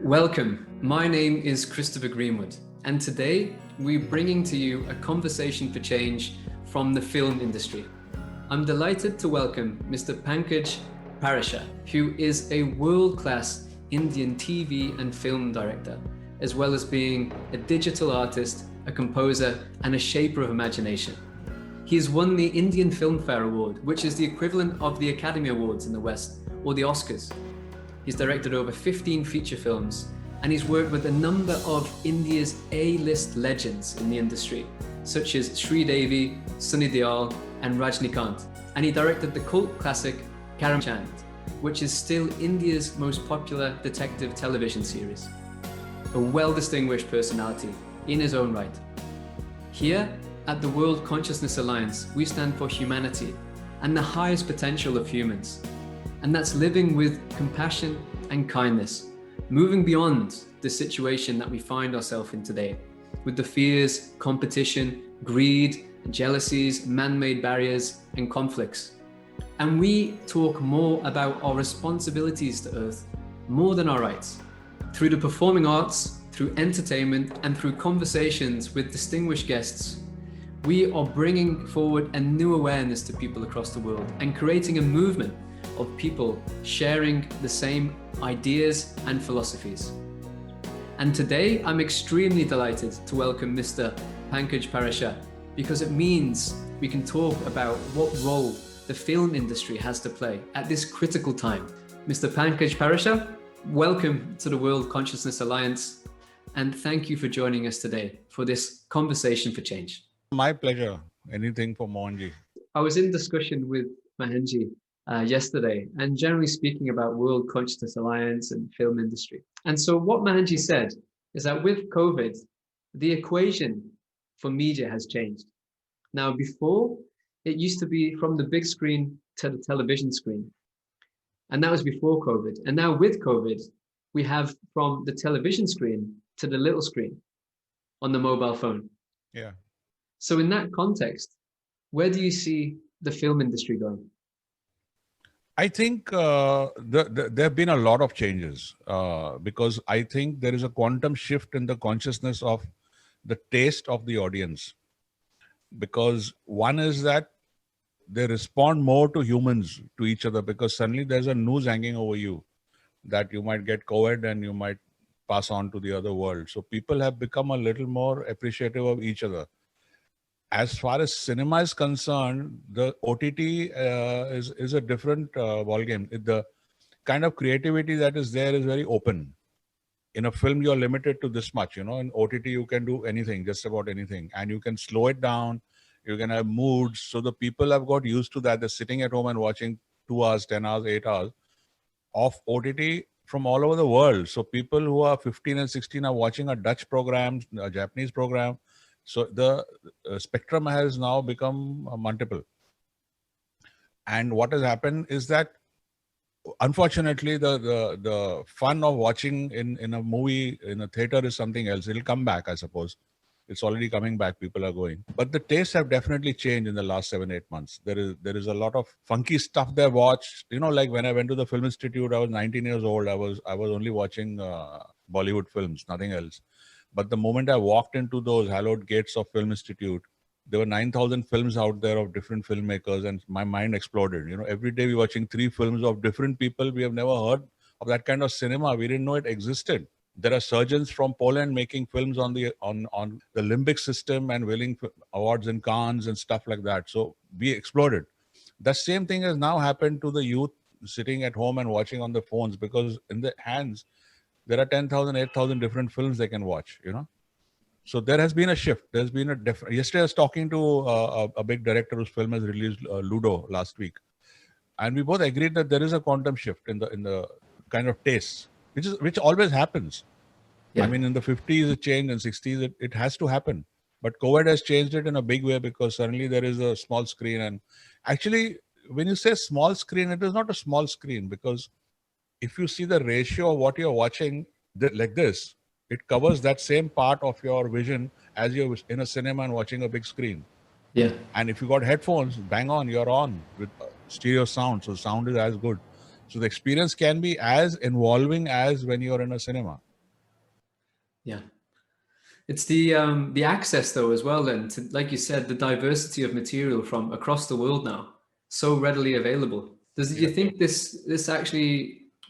Welcome, my name is Christopher Greenwood, and today we're bringing to you a conversation for change from the film industry. I'm delighted to welcome Mr. Pankaj Parashar, who is a world-class Indian TV and film director, as well as being a digital artist, a composer, and a shaper of imagination. He has won the Indian Filmfare Award, which is the equivalent of the Academy Awards in the West, or the Oscars. He's directed over 15 feature films, and he's worked with a number of India's A-list legends in the industry, such as Devi, Deol, and Rajnikant. And he directed the cult classic Karamchand, which is still India's most popular detective television series. A well-distinguished personality in his own right. Here at the World Consciousness Alliance, we stand for humanity and the highest potential of humans. And that's living with compassion and kindness, moving beyond the situation that we find ourselves in today, with the fears, competition, greed, jealousies, man-made barriers, and conflicts. And we talk more about our responsibilities to Earth, more than our rights. Through the performing arts, through entertainment, and through conversations with distinguished guests, we are bringing forward a new awareness to people across the world and creating a movement of people sharing the same ideas and philosophies. And today, I'm extremely delighted to welcome Mr. Pankaj Parashar, because it means we can talk about what role the film industry has to play at this critical time. Mr. Pankaj Parashar, welcome to the World Consciousness Alliance, and thank you for joining us today for this conversation for change. My pleasure. Anything for Mohanji. I was in discussion with Mohanji yesterday, and generally speaking about World Consciousness Alliance and film industry. And so what Mohanji said is that with COVID, the equation for media has changed. Now, before, it used to be from the big screen to the television screen. And that was before COVID. And now with COVID, we have from the television screen to the little screen on the mobile phone. Yeah. So in that context, where do you see the film industry going? I think there have been a lot of changes because I think there is a quantum shift in the consciousness of the taste of the audience. Because one is that they respond more to humans, to each other, because suddenly there's a noose hanging over you that you might get COVID and you might pass on to the other world. So people have become a little more appreciative of each other. As far as cinema is concerned, the OTT is a different ballgame. The kind of creativity that is there is very open. In a film, you're limited to this much. In OTT, you can do anything, just about anything. And you can slow it down. You can have moods. So the people have got used to that. They're sitting at home and watching 2 hours, 10 hours, 8 hours of OTT from all over the world. So people who are 15 and 16 are watching a Dutch program, a Japanese program. So the spectrum has now become multiple. And what has happened is that, unfortunately, the fun of watching in a movie, in a theater is something else. It'll come back, I suppose. It's already coming back. People are going. But the tastes have definitely changed in the last 7-8 months. There is a lot of funky stuff they watched. Like when I went to the Film Institute, I was 19 years old. I was only watching Bollywood films, nothing else. But the moment I walked into those hallowed gates of Film Institute, there were 9,000 films out there of different filmmakers, and my mind exploded. Every day we're watching 3 films of different people. We have never heard of that kind of cinema. We didn't know it existed. There are surgeons from Poland making films on the limbic system and winning awards in Cannes and stuff like that. So we exploded. The same thing has now happened to the youth sitting at home and watching on the phones, because in the hands, there are 10,000, 8,000 different films they can watch, So there has been a shift. There's been yesterday I was talking to a big director whose film has released, Ludo, last week. And we both agreed that there is a quantum shift in the kind of tastes, which always happens. Yeah. I mean, in the 50s it changed, in 60s it has to happen. But COVID has changed it in a big way, because suddenly there is a small screen. And actually, when you say small screen, it is not a small screen, because if you see the ratio of what you're watching like this, it covers that same part of your vision as you're in a cinema and watching a big screen. Yeah. And if you got headphones, bang on, you're on with stereo sound. So sound is as good. So the experience can be as involving as when you're in a cinema. Yeah. It's the access though as well then to, like you said, the diversity of material from across the world now, so readily available. Does you Yeah. think this actually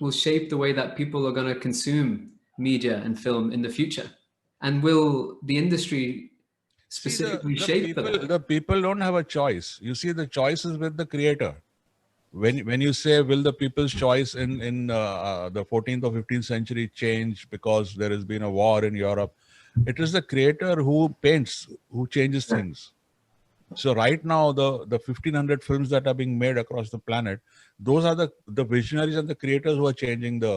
will shape the way that people are going to consume media and film in the future? And will the industry See, specifically shape for that? the people don't have a choice. You see, the choice is with the creator. When you say, will the people's choice in the 14th or 15th century change because there has been a war in Europe? It is the creator who paints, who changes things. So right now, the 1500 films that are being made across the planet, those are the visionaries and the creators who are changing the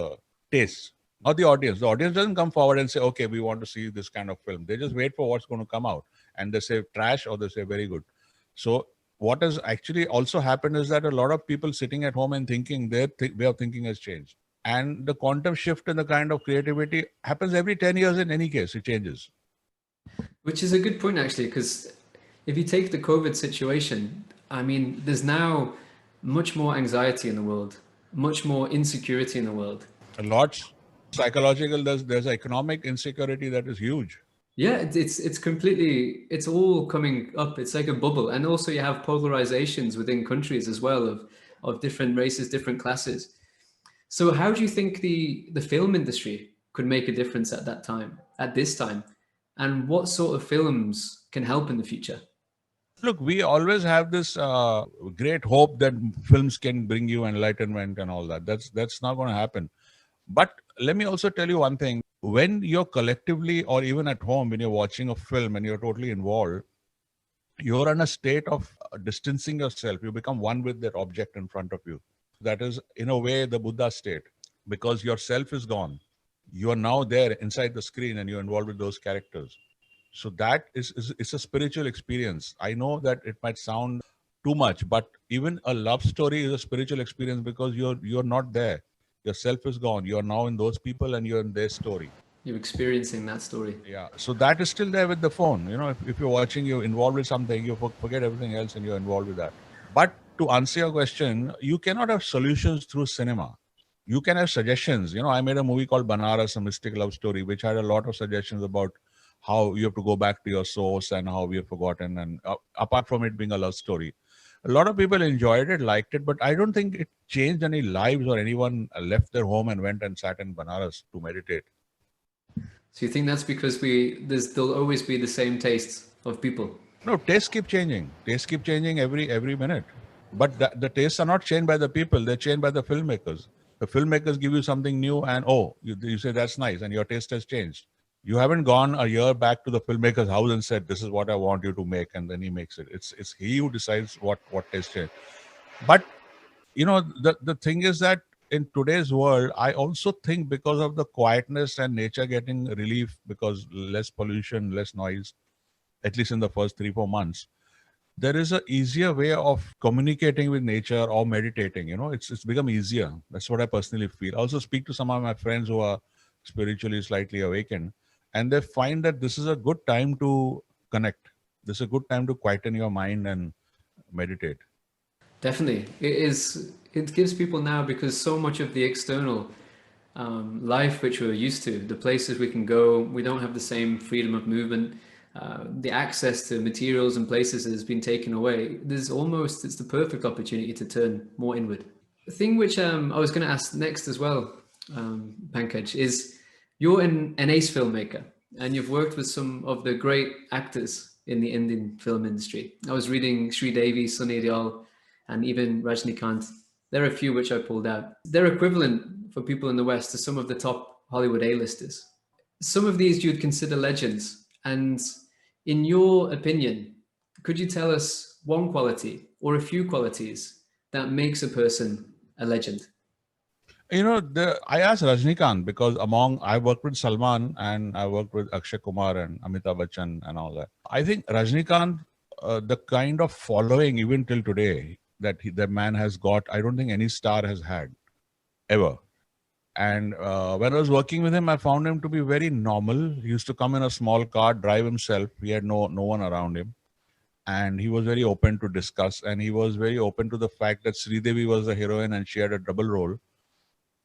taste, not the audience. The audience doesn't come forward and say, okay, we want to see this kind of film. They just wait for what's going to come out, and they say trash or they say very good. So what has actually also happened is that a lot of people sitting at home and thinking, their way of thinking has changed, and the quantum shift in the kind of creativity happens every 10 years. In any case, it changes. Which is a good point actually, because if you take the COVID situation, I mean, there's now much more anxiety in the world, much more insecurity in the world. A lot psychological. There's economic insecurity that is huge. Yeah, it's completely, it's all coming up. It's like a bubble, and also you have polarizations within countries as well of different races, different classes. So how do you think the film industry could make a difference at that time, at this time, and what sort of films can help in the future? Look, we always have this great hope that films can bring you enlightenment and all that. That's not going to happen. But let me also tell you one thing: when you're collectively or even at home, when you're watching a film and you're totally involved, you're in a state of distancing yourself. You become one with that object in front of you. That is, in a way, the Buddha state, because yourself is gone. You are now there inside the screen, and you're involved with those characters. So that is it's a spiritual experience. I know that it might sound too much, but even a love story is a spiritual experience because you're not there. Yourself is gone. You're now in those people and you're in their story. You're experiencing that story. Yeah. So that is still there with the phone. You know, if you're watching, you're involved with something, you forget everything else and you're involved with that. But to answer your question, you cannot have solutions through cinema. You can have suggestions. You know, I made a movie called Banaras, a mystic love story, which had a lot of suggestions about how you have to go back to your source and how we have forgotten. And apart from it being a love story, a lot of people enjoyed it, liked it, but I don't think it changed any lives or anyone left their home and went and sat in Banaras to meditate. So you think that's because there'll always be the same tastes of people? No, tastes keep changing. Tastes keep changing every minute. But the tastes are not changed by the people; they're changed by the filmmakers. The filmmakers give you something new, and you say that's nice, and your taste has changed. You haven't gone a year back to the filmmaker's house and said, "This is what I want you to make," and then he makes it. It's he who decides what taste change. But you know, the thing is that in today's world, I also think because of the quietness and nature getting relief because less pollution, less noise, at least in the first 3-4 months, there is a easier way of communicating with nature or meditating. You know, it's become easier. That's what I personally feel. I also speak to some of my friends who are spiritually slightly awakened, and they find that this is a good time to connect. This is a good time to quieten your mind and meditate. Definitely, it is. It gives people now, because so much of the external life which we're used to, the places we can go, we don't have the same freedom of movement. The access to materials and places has been taken away. It's the perfect opportunity to turn more inward. The thing which I was going to ask next as well, Pankaj, is you're an ace filmmaker and you've worked with some of the great actors in the Indian film industry. I was reading Devi, Sunny Deol, and even Rajnikant. There are a few which I pulled out. They're equivalent for people in the West to some of the top Hollywood A-listers. Some of these you'd consider legends. And in your opinion, could you tell us one quality or a few qualities that makes a person a legend? You know, I asked Rajnikant because among I worked with Salman and I worked with Akshay Kumar and Amitabh Bachchan and all that. I think Rajnikant, the kind of following even till today that the man has got, I don't think any star has had ever. And when I was working with him, I found him to be very normal. He used to come in a small car, drive himself. He had no one around him, and he was very open to discuss. And he was very open to the fact that Sridevi was the heroine and she had a double role.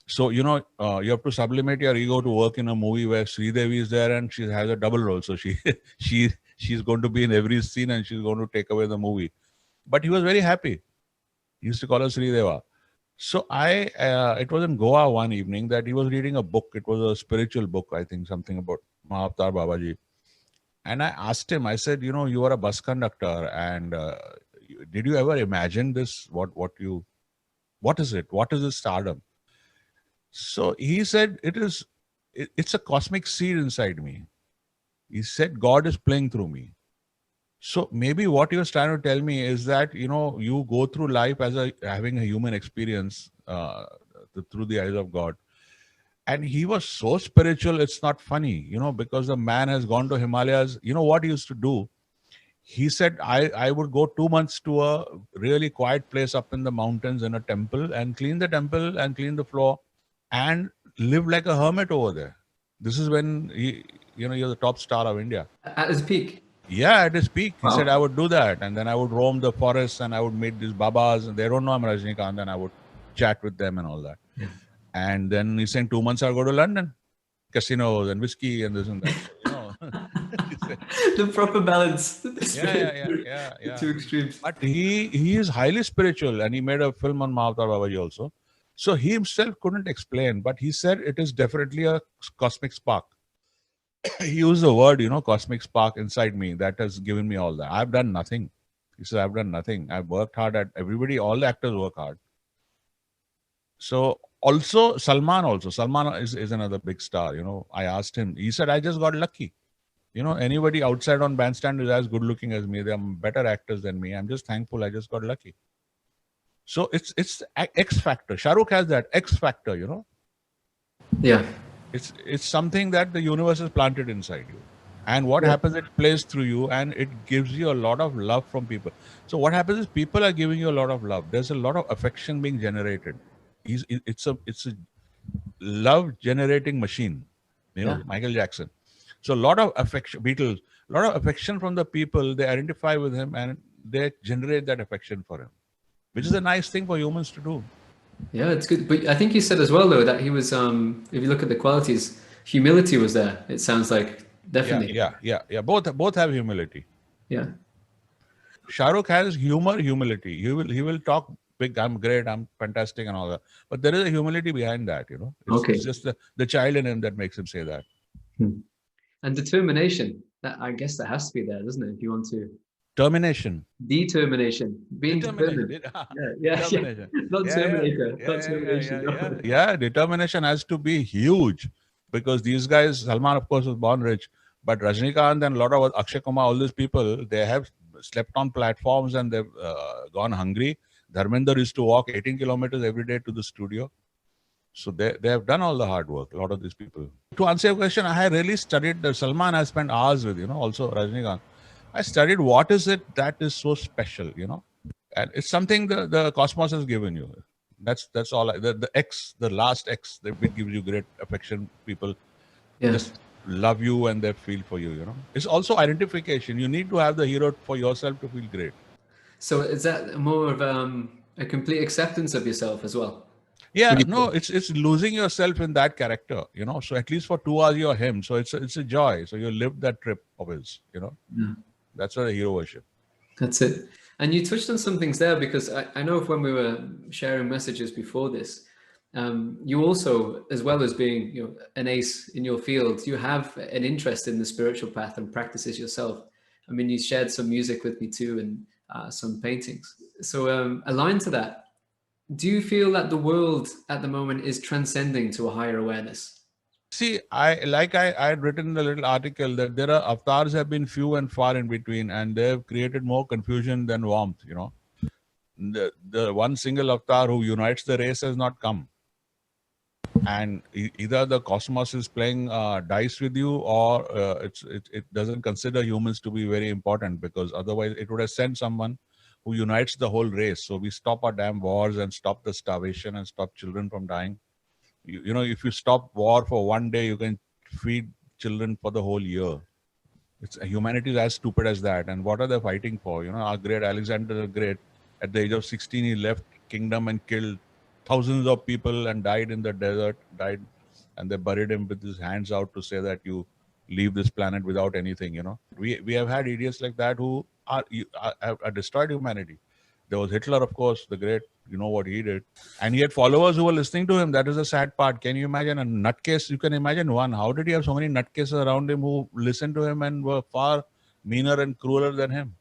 So, you have to sublimate your ego to work in a movie where Devi is there and she has a double role. So she's going to be in every scene and she's going to take away the movie. But he was very happy. He used to call her Deva. So it was in Goa one evening that he was reading a book. It was a spiritual book, I think, something about Mahavatar Babaji. And I asked him, I said, you are a bus conductor, and did you ever imagine this? What is it? What is this stardom? So he said, it's a cosmic seed inside me. He said, God is playing through me. So maybe what he was trying to tell me is that, you go through life as having a human experience through the eyes of God. And he was so spiritual, it's not funny, because the man has gone to Himalayas. You know what he used to do? He said, I would go 2 months to a really quiet place up in the mountains in a temple and clean the temple and clean the floor and live like a hermit over there. This is when you're the top star of India. At his peak? Yeah, at his peak. He Wow. said, I would do that. And then I would roam the forests and I would meet these babas. And they don't know I'm Rajnikant. And I would chat with them and all that. Yeah. And then he's saying 2 months I'll go to London. Casinos and whiskey and this and that. The proper balance. Yeah. The two extremes. But he is highly spiritual, and he made a film on Mahavatar Babaji also. So he himself couldn't explain, but he said it is definitely a cosmic spark. He used the word, cosmic spark inside me that has given me all that. I've done nothing. He said, I've done nothing. I've worked hard at everybody. All the actors work hard. So also Salman is another big star. I asked him. He said, I just got lucky. Anybody outside on bandstand is as good looking as me. They're better actors than me. I'm just thankful I just got lucky. So it's X factor. Shah Rukh has that X factor, Yeah. It's something that the universe has planted inside you. And what happens, it plays through you and it gives you a lot of love from people. So what happens is people are giving you a lot of love. There's a lot of affection being generated. It's a love generating machine, Michael Jackson. So a lot of affection, Beatles, a lot of affection from the people. They identify with him and they generate that affection for him, which is a nice thing for humans to do. Yeah, it's good. But I think you said as well, though, that he was, if you look at the qualities, humility was there. It sounds like, definitely. Yeah. Both have humility. Yeah. Shah Rukh has humility. He will talk big, I'm great, I'm fantastic and all that. But there is a humility behind that, It's just the child in him that makes him say that. And determination, I guess that has to be there, doesn't it? If you want to. Determination. Being determined. Determination. Not Terminator. Yeah, determination has to be huge because these guys, Salman, of course, was born rich, but Rajnikant and a lot of Akshay Kumar, all these people, they have slept on platforms and they've gone hungry. Dharmender used to walk 18 kilometers every day to the studio. So they have done all the hard work, a lot of these people. To answer your question, I really studied Salman. I spent hours with, also Rajnikant. I studied what is it that is so special, and it's something the cosmos has given you. That's all. The X, the last X, that gives you great affection. People just love you and they feel for you, It's also identification. You need to have the hero for yourself to feel great. So is that more of a complete acceptance of yourself as well? Yeah, no, it's losing yourself in that character, So at least for 2 hours you're him. So it's a joy. So you lived that trip of his, That's what a hero worship. That's it. And you touched on some things there because I know when we were sharing messages before this, you also, as well as being an ace in your field, you have an interest in the spiritual path and practices yourself. I mean, you shared some music with me too and some paintings. So aligned to that, do you feel that the world at the moment is transcending to a higher awareness? See, I had written in a little article that there are avatars have been few and far in between, and they've created more confusion than warmth. The one single avatar who unites the race has not come, and either the cosmos is playing dice with you, or it doesn't consider humans to be very important, because otherwise it would have sent someone who unites the whole race. So we stop our damn wars and stop the starvation and stop children from dying. If you stop war for one day, you can feed children for the whole year. Humanity is as stupid as that. And what are they fighting for? Our great Alexander the Great, at the age of 16, he left kingdom and killed thousands of people and died in the desert, and they buried him with his hands out to say that you leave this planet without anything. We have had idiots like that who are destroyed humanity. There was Hitler, of course, the great. You know what he did, and he had followers who were listening to him. That is the sad part. Can you imagine a nutcase? You can imagine one. How did he have so many nutcases around him who listened to him and were far meaner and crueler than him?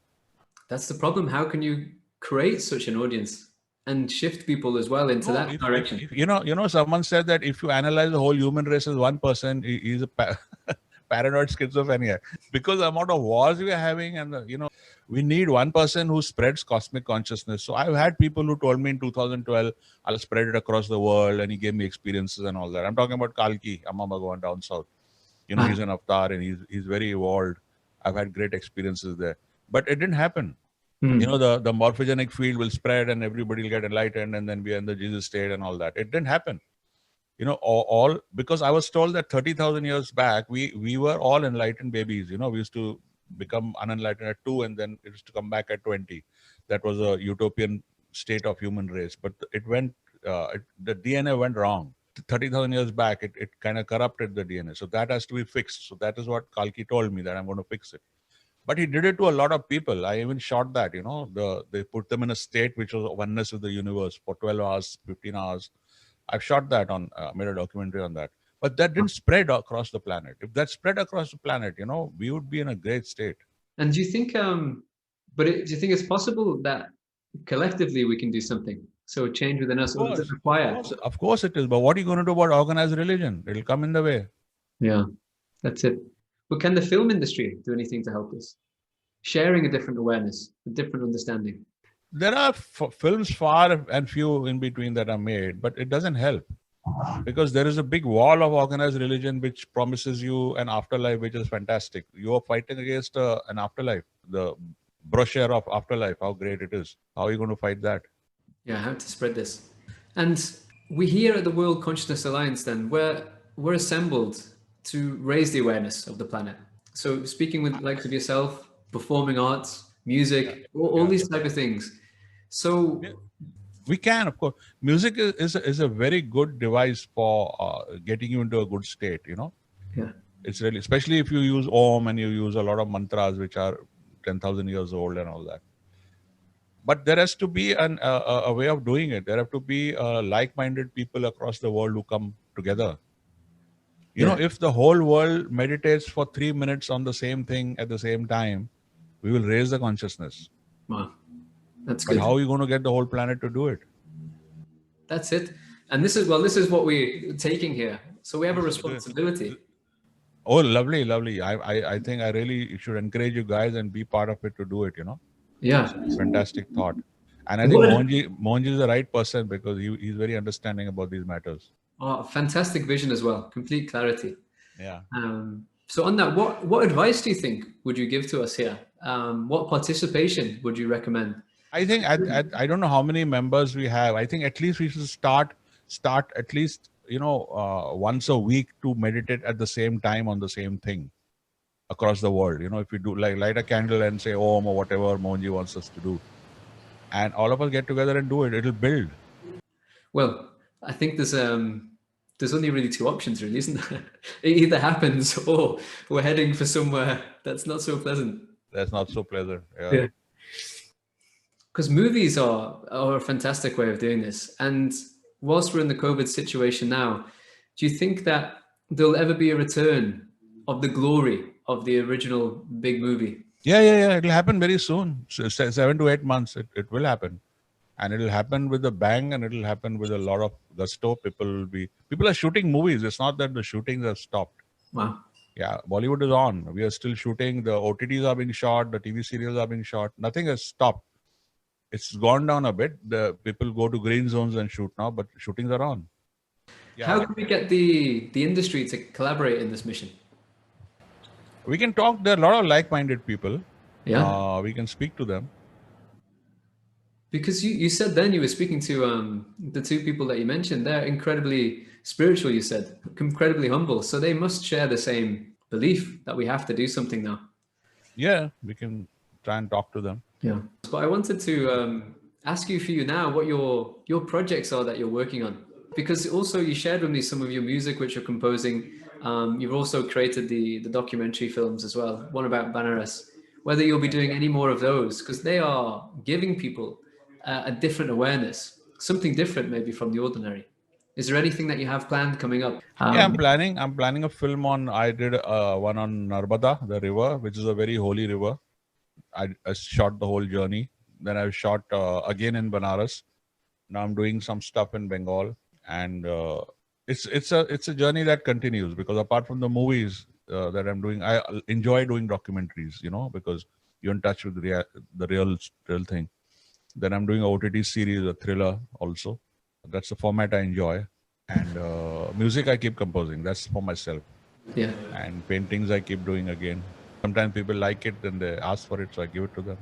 That's the problem. How can you create such an audience and shift people as well into that direction? If someone said that if you analyze the whole human race as one person, he's a paranoid schizophrenia, because the amount of wars we are having, and we need one person who spreads cosmic consciousness. So I've had people who told me in 2012, I'll spread it across the world, and he gave me experiences and all that. I'm talking about Kalki, Amma Bhagavan down south. He's an avatar and he's very evolved. I've had great experiences there, but it didn't happen. The morphogenic field will spread and everybody will get enlightened, and then we are in the Jesus state and all that. It didn't happen. All because I was told that 30,000 years back, we were all enlightened babies. We used to become unenlightened at 2, and then it used to come back at 20. That was a utopian state of human race. But it went, the DNA went wrong. 30,000 years back, it kind of corrupted the DNA. So that has to be fixed. So that is what Kalki told me, that I'm going to fix it. But he did it to a lot of people. I even shot that, they put them in a state which was oneness with the universe for 12 hours, 15 hours. I've shot that made a documentary on that. But that didn't spread across the planet. If that spread across the planet, we would be in a great state. And do you think, do you think it's possible that collectively we can do something? So change within us, or does it require? Of course it is. But what are you going to do about organized religion? It'll come in the way. Yeah, that's it. But can the film industry do anything to help us? Sharing a different awareness, a different understanding. There are films far and few in between that are made, but it doesn't help, because there is a big wall of organized religion which promises you an afterlife which is fantastic. You are fighting against an afterlife, the brochure of afterlife, how great it is. How are you going to fight that? Yeah, how to spread this. And we here at the World Consciousness Alliance, then, we're assembled to raise the awareness of the planet. So speaking with likes of yourself, performing arts, music, all these type of things. So we can, of course. Music is a very good device for getting you into a good state. Yeah, it's really, especially if you use Om and you use a lot of mantras which are 10,000 years old and all that. But there has to be a way of doing it. There have to be like-minded people across the world who come together. If the whole world meditates for 3 minutes on the same thing at the same time, we will raise the consciousness. Wow, that's good. But how are you going to get the whole planet to do it? That's it. And this is what we're taking here. So we have a responsibility. Oh, lovely. I think I really should encourage you guys and be part of it to do it, Yeah. It's a fantastic thought. And I think Mohanji is the right person, because he's very understanding about these matters. Oh, fantastic vision as well. Complete clarity. Yeah. So on that, what advice do you think would you give to us here? What participation would you recommend? I think I don't know how many members we have. I think at least we should start at least once a week to meditate at the same time on the same thing across the world. If we do light a candle and say Om or whatever Mohanji wants us to do, and all of us get together and do it, it'll build. Well, I think there's only really two options, really, isn't there? It either happens or we're heading for somewhere that's not so pleasant. That's not so pleasant. Yeah. Because movies are a fantastic way of doing this. And whilst we're in the COVID situation now, do you think that there'll ever be a return of the glory of the original big movie? Yeah. It'll happen very soon. 7 to 8 months. It will happen. And it'll happen with a bang, and it'll happen with a lot of gusto. People are shooting movies. It's not that the shootings have stopped. Wow. Yeah, Bollywood is on. We are still shooting. The OTTs are being shot. The TV serials are being shot. Nothing has stopped. It's gone down a bit. The people go to green zones and shoot now, but shootings are on. Yeah. How can we get the industry to collaborate in this mission? We can talk. There are a lot of like-minded people. Yeah. We can speak to them. Because you said then you were speaking to the two people that you mentioned. They're incredibly spiritual, you said, incredibly humble. So they must share the same belief that we have to do something now. Yeah, we can try and talk to them. Yeah. But I wanted to ask you for you now what your projects are that you're working on, because also you shared with me some of your music which you're composing. You've also created the documentary films as well, one about Banaras. Whether you'll be doing any more of those, because they are giving people a different awareness, something different maybe from the ordinary. Is there anything that you have planned coming up? Yeah, I'm planning a film on. I did one on Narmada, the river, which is a very holy river. I shot the whole journey. Then I shot again in Banaras. Now I'm doing some stuff in Bengal, and it's a journey that continues, because apart from the movies that I'm doing, I enjoy doing documentaries. Because you're in touch with the real thing. Then I'm doing a OTT series, a thriller also. That's the format I enjoy. And music I keep composing. That's for myself. Yeah. And paintings I keep doing again. Sometimes people like it and they ask for it, so I give it to them.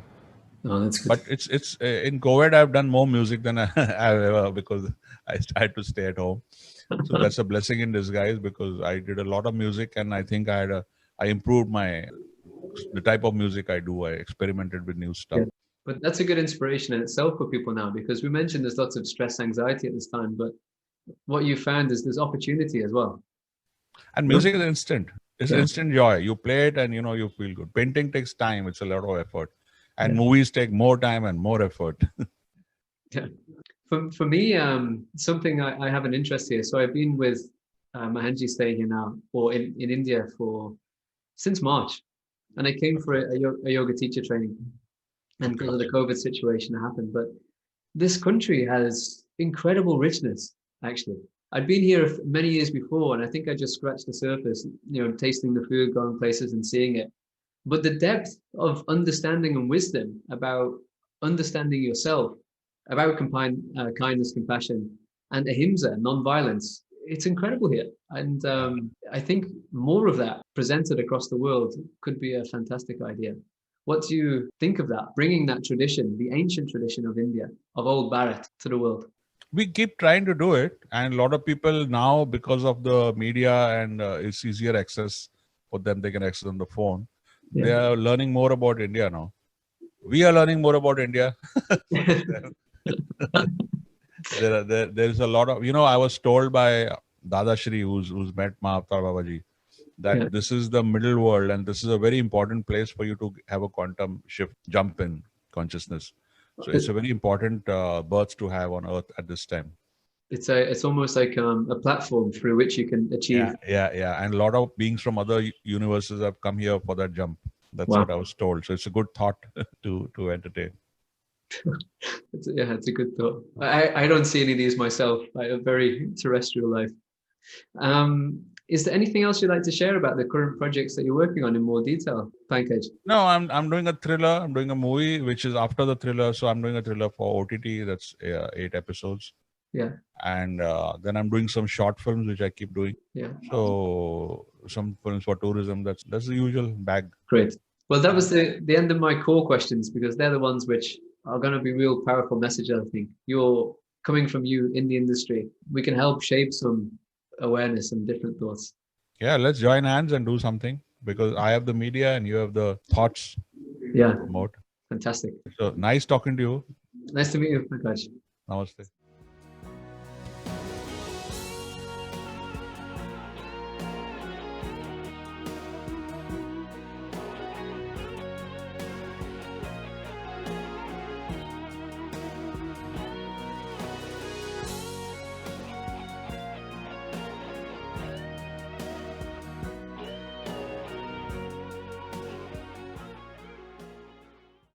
Oh, that's good. But it's in COVID I've done more music than I've ever, because I tried to stay at home. So that's a blessing in disguise, because I did a lot of music, and I think I improved the type of music I do. I experimented with new stuff. Yeah. But that's a good inspiration in itself for people now, because we mentioned there's lots of stress, anxiety at this time, but what you found is there's opportunity as well. And music is instant. It's instant joy. You play it and you feel good. Painting takes time. It's a lot of effort. And movies take more time and more effort. Yeah. For me, something I have an interest here. So I've been with Mahanji staying here now, or in India since March. And I came for a yoga teacher training. And because of the COVID situation that happened. But this country has incredible richness, actually. I'd been here many years before, and I think I just scratched the surface, tasting the food, going places and seeing it. But the depth of understanding and wisdom about understanding yourself, about kindness, compassion, and ahimsa, non-violence, it's incredible here. And I think more of that presented across the world could be a fantastic idea. What do you think of that? Bringing that tradition, the ancient tradition of India, of old Bharat, to the world? We keep trying to do it, and a lot of people now, because of the media and it's easier access for them, they can access on the phone. They are learning more about India now. We are learning more about India. There's a lot of, I was told by Dada Shri, who's met Mahavatar Babaji, that this is the middle world, and this is a very important place for you to have a quantum jump in consciousness. So it's a very important birth to have on Earth at this time. It's almost like a platform through which you can achieve. Yeah. And a lot of beings from other universes have come here for that jump. That's what I was told. So it's a good thought to entertain. It's a good thought. I don't see any of these myself. I have a very terrestrial life. Is there anything else you'd like to share about the current projects that you're working on in more detail, Pankaj? No, I'm doing a thriller. I'm doing a movie, which is after the thriller. So I'm doing a thriller for OTT. That's 8 episodes. Yeah. And then I'm doing some short films, which I keep doing. Yeah. So some films for tourism. That's the usual bag. Great. Well, that was the end of my core questions, because they're the ones which are going to be real powerful messages, I think. You're coming from you in the industry. We can help shape some awareness and different thoughts. Yeah, let's join hands and do something, because I have the media and you have the thoughts. Yeah. To promote. Fantastic. So nice talking to you. Nice to meet you, Pankaj. Namaste.